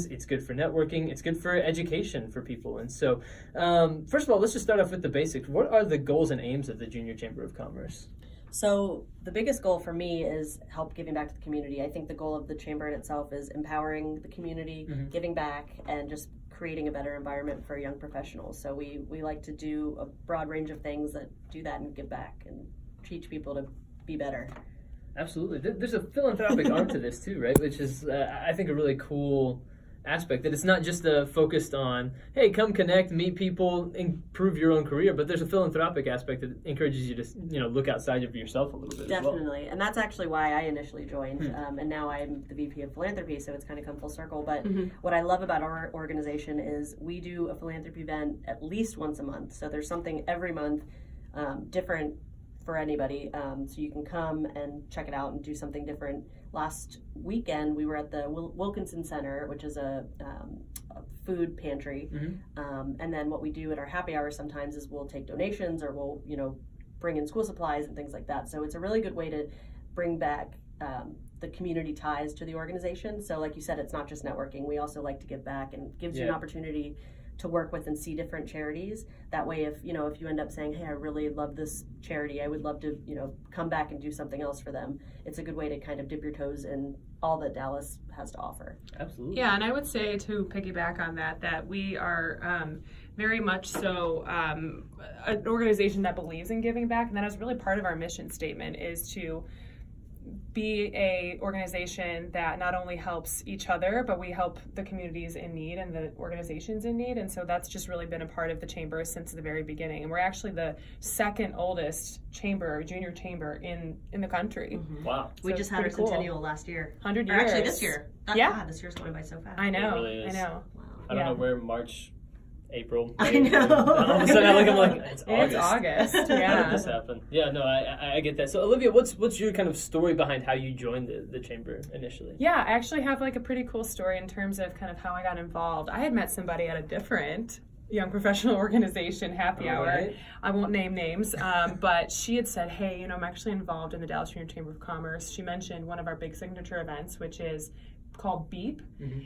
It's good for networking. It's good for education for people. And so, first of all, let's just start off with the basics. What are the goals and aims of the Junior Chamber of Commerce? So the biggest goal for me is help giving back to the community. I think the goal of the chamber in itself is empowering the community, giving back, and just creating a better environment for young professionals. So we like to do a broad range of things that do that and give back and teach people to be better. Absolutely. There's a philanthropic arm to this too, right? Which is, I think, a really cool aspect, that it's not just focused on, hey, come connect, meet people, improve your own career, but there's a philanthropic aspect that encourages you to, look outside of yourself a little bit. Definitely. As well. And that's actually why I initially joined. And now I'm the VP of philanthropy, so it's kind of come full circle. But what I love about our organization is we do a philanthropy event at least once a month. So there's something every month different for anybody, so you can come and check it out and do something different. Last weekend we were at the Wilkinson Center, which is a food pantry, and then what we do at our happy hour sometimes is we'll take donations, or we'll bring in school supplies and things like that. So it's a really good way to bring back the community ties to the organization. So like you said, it's not just networking. We also like to give back, and it gives you an opportunity to work with and see different charities. That way, if you end up saying, hey, I really love this charity, I would love to come back and do something else for them, it's a good way to kind of dip your toes in all that Dallas has to offer. Absolutely. Yeah, and I would say, to piggyback on that we are very much so an organization that believes in giving back, and that is really part of our mission statement, is to be a organization that not only helps each other, but we help the communities in need and the organizations in need. And so that's just really been a part of the chamber since the very beginning. And we're actually the second oldest chamber, junior chamber in the country. Wow. So we just had our centennial last year. 100 years. Or actually this year. This year's going by so fast. I know. It really is. I know. Wow. I don't know where March, April. I know. All of a sudden I'm like, it's August. It's August. How Yeah. did this happen? Yeah, no, I get that. So Olivia, what's your kind of story behind how you joined the chamber initially? Yeah, I actually have like a pretty cool story in terms of kind of how I got involved. I had met somebody at a different young professional organization, happy hour. Right. I won't name names, but she had said, hey, I'm actually involved in the Dallas Junior Chamber of Commerce. She mentioned one of our big signature events, which is called Beep.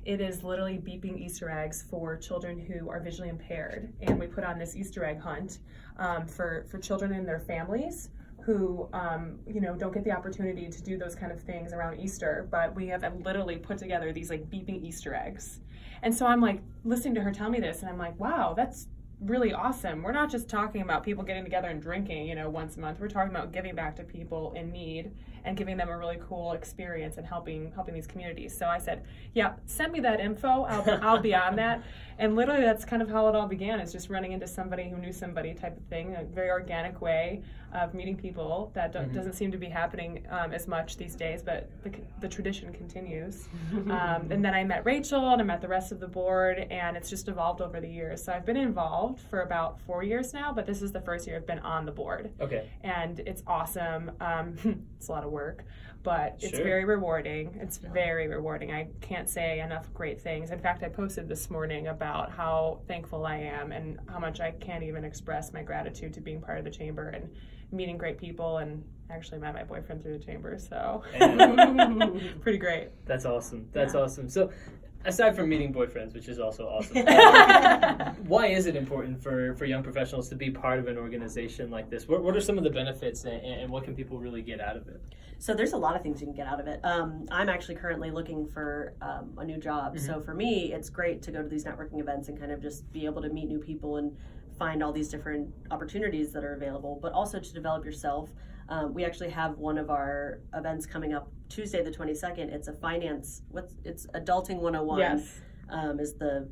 It is literally beeping Easter eggs for children who are visually impaired, and we put on this Easter egg hunt for children and their families who don't get the opportunity to do those kind of things around Easter, but we have literally put together these like beeping Easter eggs. And so I'm like listening to her tell me this, and I'm like, wow, that's really awesome. We're not just talking about people getting together and drinking, once a month. We're talking about giving back to people in need and giving them a really cool experience and helping these communities. So I said, yeah, send me that info. I'll be on that. And literally that's kind of how it all began. It's just running into somebody who knew somebody type of thing, a very organic way of meeting people that doesn't seem to be happening as much these days, but the tradition continues. And then I met Rachel, and I met the rest of the board, and it's just evolved over the years. So I've been involved for about 4 years now, but this is the first year I've been on the board. Okay. And it's awesome. It's a lot of work, but it's Sure. very rewarding. It's very rewarding. I can't say enough great things. In fact, I posted this morning about how thankful I am and how much I can't even express my gratitude to being part of the chamber and meeting great people, and actually met my boyfriend through the chamber, so pretty great. That's awesome. That's awesome. So aside from meeting boyfriends, which is also awesome, why is it important for young professionals to be part of an organization like this? What are some of the benefits, and what can people really get out of it? So there's a lot of things you can get out of it. I'm actually currently looking for a new job. So for me, it's great to go to these networking events and kind of just be able to meet new people and find all these different opportunities that are available, but also to develop yourself. We actually have one of our events coming up Tuesday the 22nd. It's it's Adulting 101. Yes. Is the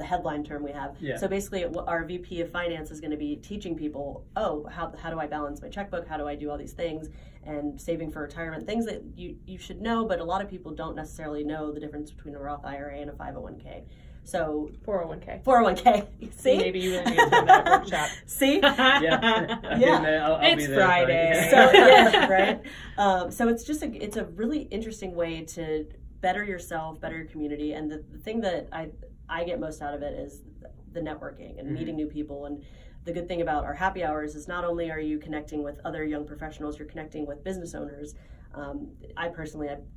headline term we have. Yeah. So basically our VP of finance is going to be teaching people, how do I balance my checkbook? How do I do all these things? And saving for retirement, things that you should know, but a lot of people don't necessarily know the difference between a Roth IRA and a 501k. So 401k. See? Maybe you really need to attend that workshop. See? Yeah. Yeah. I'll It's be there Friday. So yeah, right. So it's just it's a really interesting way to better yourself, better your community, and the thing that I get most out of it is the networking and meeting new people. And the good thing about our happy hours is not only are you connecting with other young professionals, you're connecting with business owners. I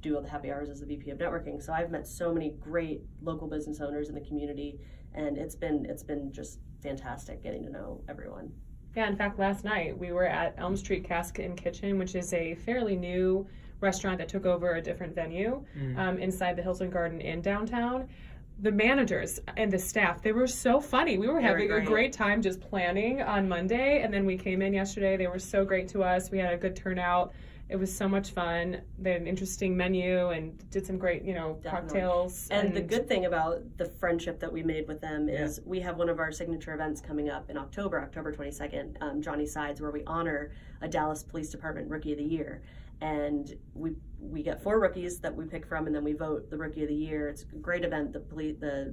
do all the happy hours as the VP of networking, so I've met so many great local business owners in the community, and it's been just fantastic getting to know everyone. Yeah, in fact, last night we were at Elm Street Casket and Kitchen, which is a fairly new restaurant that took over a different venue inside the Hilton Garden Inn downtown. The managers and the staff, they were so funny. We were having a great time just planning on Monday, and then we came in yesterday. They were so great to us. We had a good turnout. It was so much fun. They had an interesting menu and did some great, cocktails. And the good thing about the friendship that we made with them is we have one of our signature events coming up in October 22nd, Johnny Sides, where we honor a Dallas Police Department Rookie of the Year. And we get 4 rookies that we pick from, and then we vote the Rookie of the Year. It's a great event.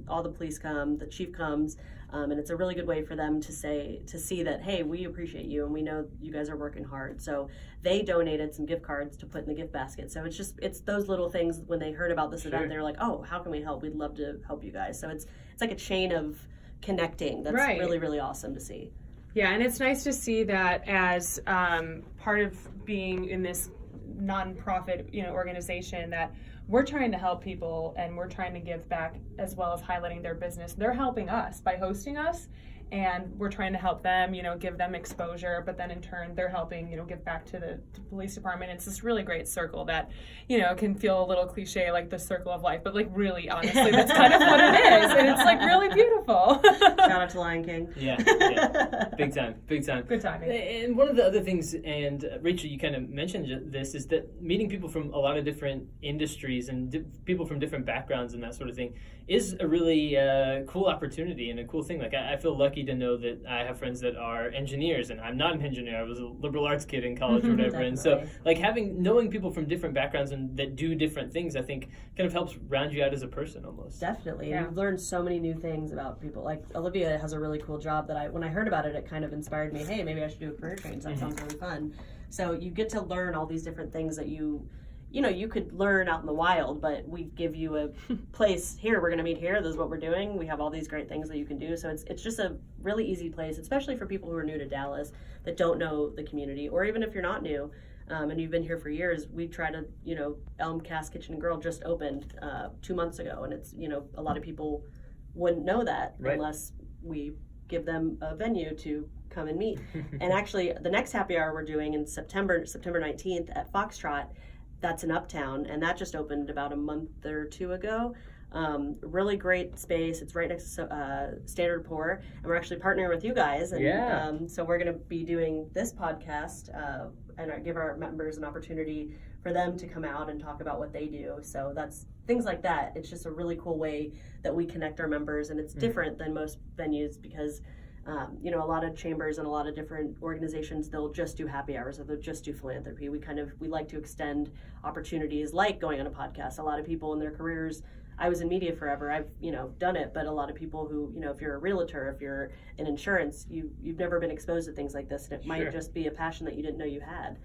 All the police come, the chief comes, and it's a really good way for them to see that, hey, we appreciate you and we know you guys are working hard. So they donated some gift cards to put in the gift basket. So it's those little things. When they heard about this event, they're like, oh, how can we help? We'd love to help you guys. So it's like a chain of connecting. That's really, really awesome to see. Yeah, and it's nice to see that as part of being in this nonprofit organization, that we're trying to help people and we're trying to give back as well as highlighting their business. They're helping us by hosting us, and we're trying to help them, give them exposure, but then in turn they're helping, give back to the police department. It's this really great circle that, can feel a little cliche, like the circle of life, but like really honestly, that's kind of what it is. And it's like really beautiful. Shout out to Lion King. Yeah. Big time. Good timing. And one of the other things, and Rachel, you kind of mentioned this, is that meeting people from a lot of different industries and people from different backgrounds and that sort of thing is a really cool opportunity and a cool thing. Like I feel lucky to know that I have friends that are engineers, and I'm not an engineer. I was a liberal arts kid in college or whatever. And so like knowing people from different backgrounds and that do different things, I think kind of helps round you out as a person almost. Definitely. Yeah. And you've learned so many new things about people. Like Olivia has a really cool job that when I heard about it, it kind of inspired me. Hey, maybe I should do a career change. That sounds really fun. So you get to learn all these different things that you could learn out in the wild, but we give you a place here. We're going to meet here. This is what we're doing. We have all these great things that you can do. So it's just a really easy place, especially for people who are new to Dallas that don't know the community, or even if you're not new and you've been here for years. We try to, Elm Cast Kitchen and Grill just opened 2 months ago, and it's, a lot of people wouldn't know that unless we give them a venue to come and meet. And actually, the next happy hour we're doing in September 19th at Foxtrot. That's in Uptown, and that just opened about a month or 2 ago. Really great space. It's right next to Standard Pour, and we're actually partnering with you guys. And so we're going to be doing this podcast and give our members an opportunity for them to come out and talk about what they do. So that's things like that. It's just a really cool way that we connect our members, and it's different than most venues because a lot of chambers and a lot of different organizations, they'll just do happy hours or they'll just do philanthropy. We like to extend opportunities like going on a podcast. A lot of people in their careers, I was in media forever. I've, done it, but a lot of people who, if you're a realtor, if you're in insurance, you've never been exposed to things like this, and it might just be a passion that you didn't know you had.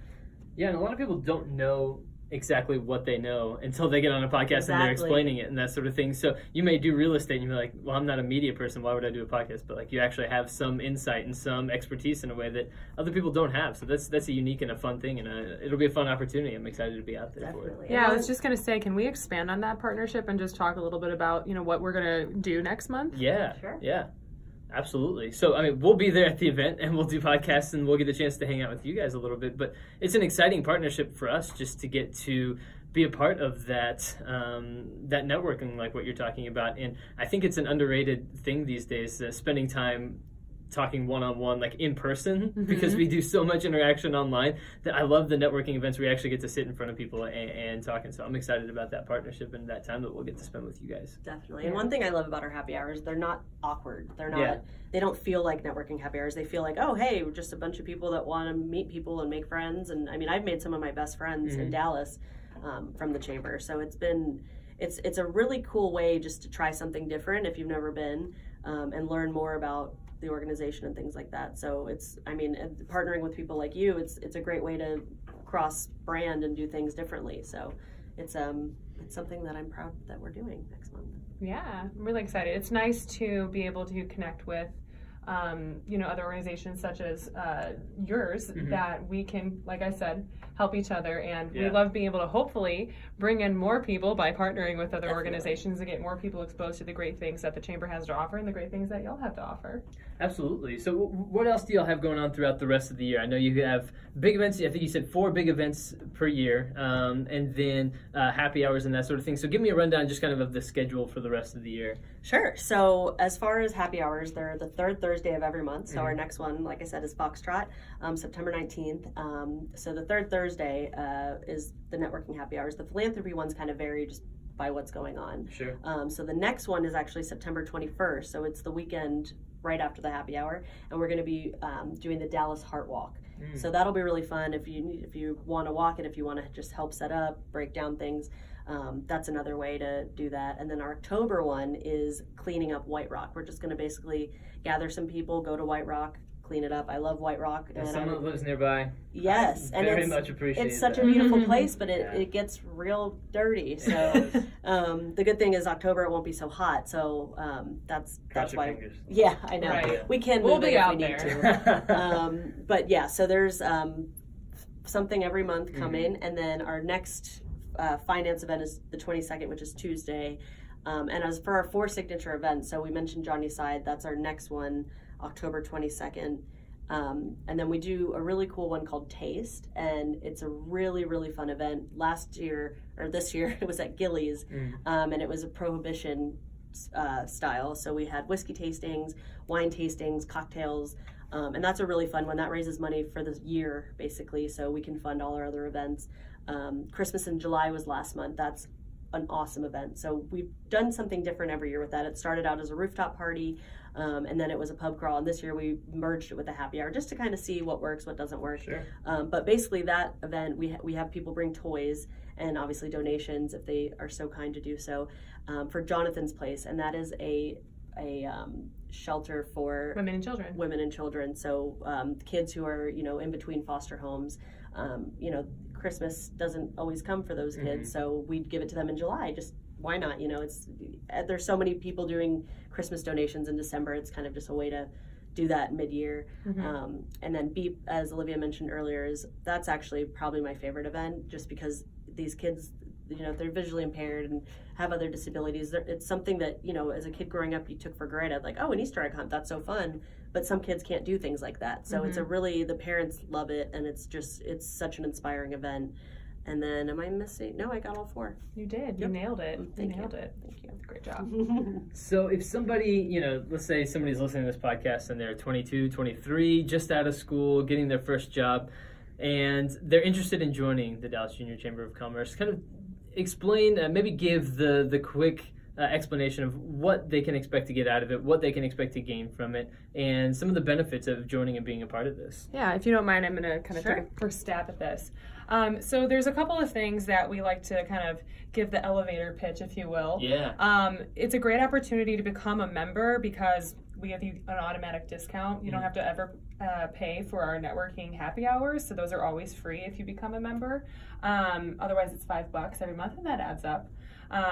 Yeah, and a lot of people don't know exactly what they know until they get on a podcast and they're explaining it and that sort of thing. So you may do real estate and you're like, well, I'm not a media person, why would I do a podcast? But like you actually have some insight and some expertise in a way that other people don't have. So that's a unique and a fun thing, and it'll be a fun opportunity. I'm excited to be out there for it. Yeah, I was just going to say, can we expand on that partnership and just talk a little bit about, what we're going to do next month? Yeah, sure. Yeah. Absolutely. So, we'll be there at the event and we'll do podcasts and we'll get a chance to hang out with you guys a little bit. But it's an exciting partnership for us just to get to be a part of that that networking, like what you're talking about. And I think it's an underrated thing these days, spending time talking one-on-one, like in person, because we do so much interaction online that I love the networking events where we actually get to sit in front of people and talk. And so I'm excited about that partnership and that time that we'll get to spend with you guys. Definitely. And one thing I love about our happy hours, they're not awkward. They're not, they don't feel like networking happy hours. They feel like, oh, hey, we're just a bunch of people that want to meet people and make friends. And I've made some of my best friends in Dallas from the chamber. So it's a really cool way just to try something different if you've never been and learn more about the organization and things like that. So partnering with people like you, it's a great way to cross brand and do things differently. So it's something that I'm proud that we're doing next month. Yeah, I'm really excited. It's nice to be able to connect with other organizations such as yours that we can, like I said, help each other, and we Yeah. love being able to hopefully bring in more people by partnering with other Definitely. organizations and get more people exposed to the great things that the Chamber has to offer and the great things that y'all have to offer. Absolutely. So what else do y'all have going on throughout the rest of the year? I know you have big events. I think you said 4 big events per year, and then happy hours and that sort of thing. So give me a rundown just kind of the schedule for the rest of the year. Sure. So as far as happy hours, they're the third Thursday of every month. So our next one, like I said, is Foxtrot, September 19th. So the third Thursday is the networking happy hours. The philanthropy ones kind of vary just by what's going on. Sure. So the next one is actually September 21st. So it's the weekend right after the happy hour, and we're going to be doing the Dallas Heart Walk. So that'll be really fun if you want to walk it, if you want to just help set up, break down things. That's another way to do that. And then our October one is cleaning up White Rock. We're just going to basically gather some people, go to White Rock, clean it up. I love White Rock. As someone who lives nearby, yes, I very much appreciate it's such that. a beautiful place, but it gets real dirty. So the good thing is October it won't be so hot. So that's Cross your why. fingers. Yeah, I know. Right. We can We'll move it be if out we need there. to. But yeah, so there's something every month coming, and then our next finance event is the 22nd, which is Tuesday. And as for our 4 signature events, so we mentioned Johnny Side, that's our next one, October 22nd. And then we do a really cool one called Taste, and it's a really, really fun event. This year, it was at Gillies, and it was a prohibition style. So we had whiskey tastings, wine tastings, cocktails, and that's a really fun one. That raises money for the year, basically, so we can fund all our other events. Christmas in July was last month. That's an awesome event. So we've done something different every year with that. It started out as a rooftop party, and then it was a pub crawl, and this year we merged it with a happy hour just to kind of see what works, what doesn't work. Sure. But basically that event, we have people bring toys and obviously donations if they are so kind to do so, for Jonathan's Place, and that is a shelter for Women and children. So kids who are in between foster homes, Christmas doesn't always come for those kids, so we'd give it to them in July. Just why not? There's so many people doing Christmas donations in December. It's kind of just a way to do that mid-year. And then Beep, as Olivia mentioned earlier, that's actually probably my favorite event, just because these kids, they're visually impaired and have other disabilities. It's something that, as a kid growing up, you took for granted, like, oh, an Easter egg hunt, that's so fun. But some kids can't do things like that. So it's the parents love it, and it's such an inspiring event. And then, am I missing? No, I got all 4. You did. Yep. You nailed it. Thank you nailed you. it. Thank you. Great job. So if somebody, let's say somebody's listening to this podcast and they're 22, 23, just out of school, getting their first job, and they're interested in joining the Dallas Junior Chamber of Commerce, kind of explain, maybe give the quick explanation of what they can expect to get out of it, what they can expect to gain from it, and some of the benefits of joining and being a part of this. Yeah, if you don't mind, I'm going to kind of Sure. take a first stab at this. So there's a couple of things that we like to kind of give the elevator pitch, if you will. Yeah. It's a great opportunity to become a member because we give you an automatic discount. You don't have to ever pay for our networking happy hours, so those are always free if you become a member. Otherwise, it's $5 every month, and that adds up.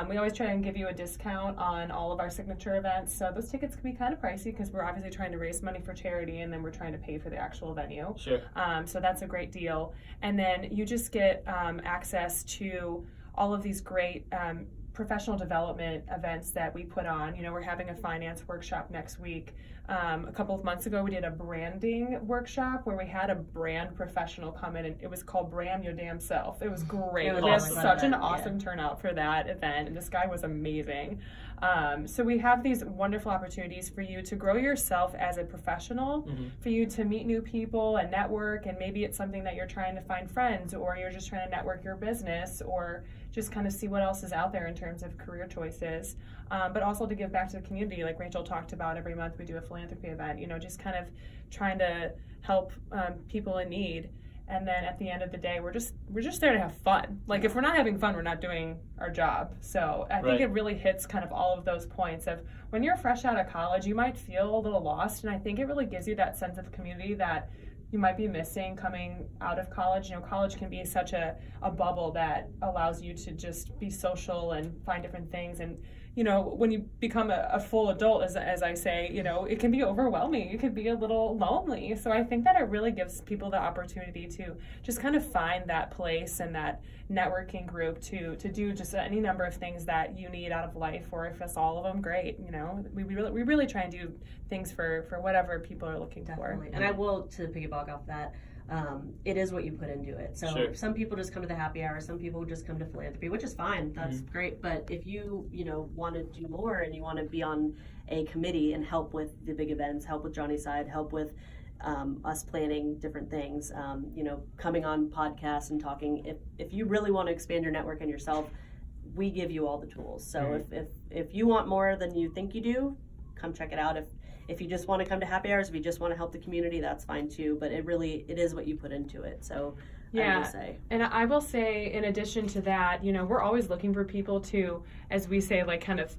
We always try and give you a discount on all of our signature events, so those tickets can be kind of pricey because we're obviously trying to raise money for charity, and then we're trying to pay for the actual venue. Sure. So that's a great deal. And then you just get access to all of these great professional development events that we put on. We're having a finance workshop next week. A couple of months ago, we did a branding workshop where we had a brand professional come in, and it was called Brand Your Damn Self. It was great. It was We had awesome. such an Yeah. awesome turnout for that event, and this guy was amazing. So we have these wonderful opportunities for you to grow yourself as a professional, for you to meet new people and network, and maybe it's something that you're trying to find friends, or you're just trying to network your business, or just kind of see what else is out there in terms of career choices, but also to give back to the community, like Rachel talked about. Every month we do a philanthropy event, just kind of trying to help people in need. And then at the end of the day, we're just there to have fun. Like, if we're not having fun, we're not doing our job. So I think it really hits kind of all of those points of when you're fresh out of college, you might feel a little lost, and I think it really gives you that sense of community that you might be missing coming out of college. College can be such a bubble that allows you to just be social and find different things, and when you become a full adult, as I say, it can be overwhelming. It can be a little lonely. So I think that it really gives people the opportunity to just kind of find that place and that networking group to do just any number of things that you need out of life, or if it's all of them, great. We really try and do things for whatever people are looking Definitely. for. And I will, to piggyback off that, it is what you put into it. So Sure. some people just come to the happy hour, some people just come to philanthropy, which is fine. That's great. But if you want to do more and you want to be on a committee and help with the big events, help with Johnny's Side, help with us planning different things, coming on podcasts and talking, if you really want to expand your network and yourself, we give you all the tools. So if you want more than you think you do, come check it out. If you just want to come to happy hours, if you just want to help the community, that's fine too. But it is what you put into it. So yeah, I will say. And I will say, in addition to that, we're always looking for people to, as we say, like kind of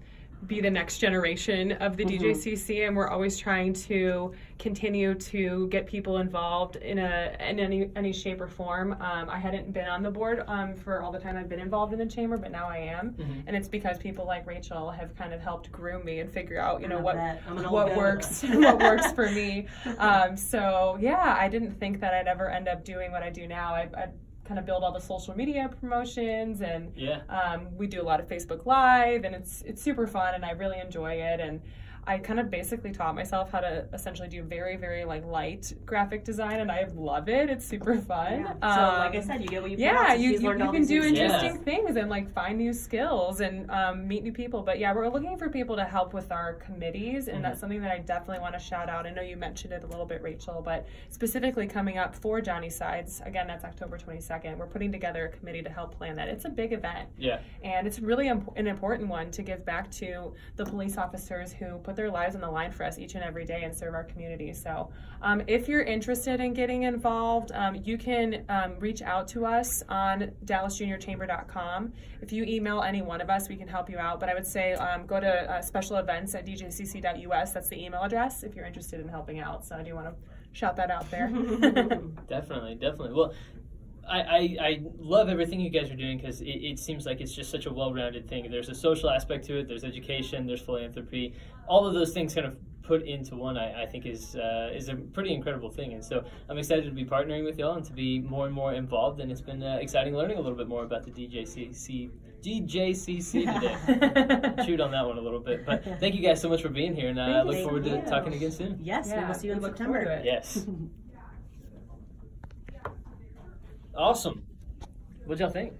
be the next generation of the DJCC, and we're always trying to continue to get people involved in any shape or form. I hadn't been on the board for all the time I've been involved in the chamber, but now I am, and it's because people like Rachel have kind of helped groom me and figure out what works for me. So yeah, I didn't think that I'd ever end up doing what I do now. I kind of build all the social media promotions, and we do a lot of Facebook Live, and it's super fun, and I really enjoy it. And I kind of basically taught myself how to essentially do very, very light graphic design, and I love it. It's super fun. Yeah. So like I said, you get what you put out. Yeah, So you can do interesting Yeah. things and find new skills and meet new people. But yeah, we're looking for people to help with our committees, and that's something that I definitely want to shout out. I know you mentioned it a little bit, Rachel, but specifically coming up for Johnny's Sides, again, that's October 22nd. We're putting together a committee to help plan that. It's a big event. Yeah. And it's really an important one to give back to the police officers who put their lives on the line for us each and every day and serve our community. So if you're interested in getting involved, you can reach out to us on dallasjuniorchamber.com. If you email any one of us, we can help you out. But I would say go to special events at djcc.us. That's the email address if you're interested in helping out. So I do want to shout that out there. Definitely. Well, I love everything you guys are doing, because it seems like it's just such a well-rounded thing. There's a social aspect to it, there's education, there's philanthropy. All of those things kind of put into one, I think is a pretty incredible thing. And so I'm excited to be partnering with y'all and to be more and more involved. And it's been exciting learning a little bit more about the DJCC today. Chewed on that one a little bit. But thank you guys so much for being here, and I look forward to talking again soon. Yes, we will see you in look forward September. to it. Yes. Awesome. What'd y'all think?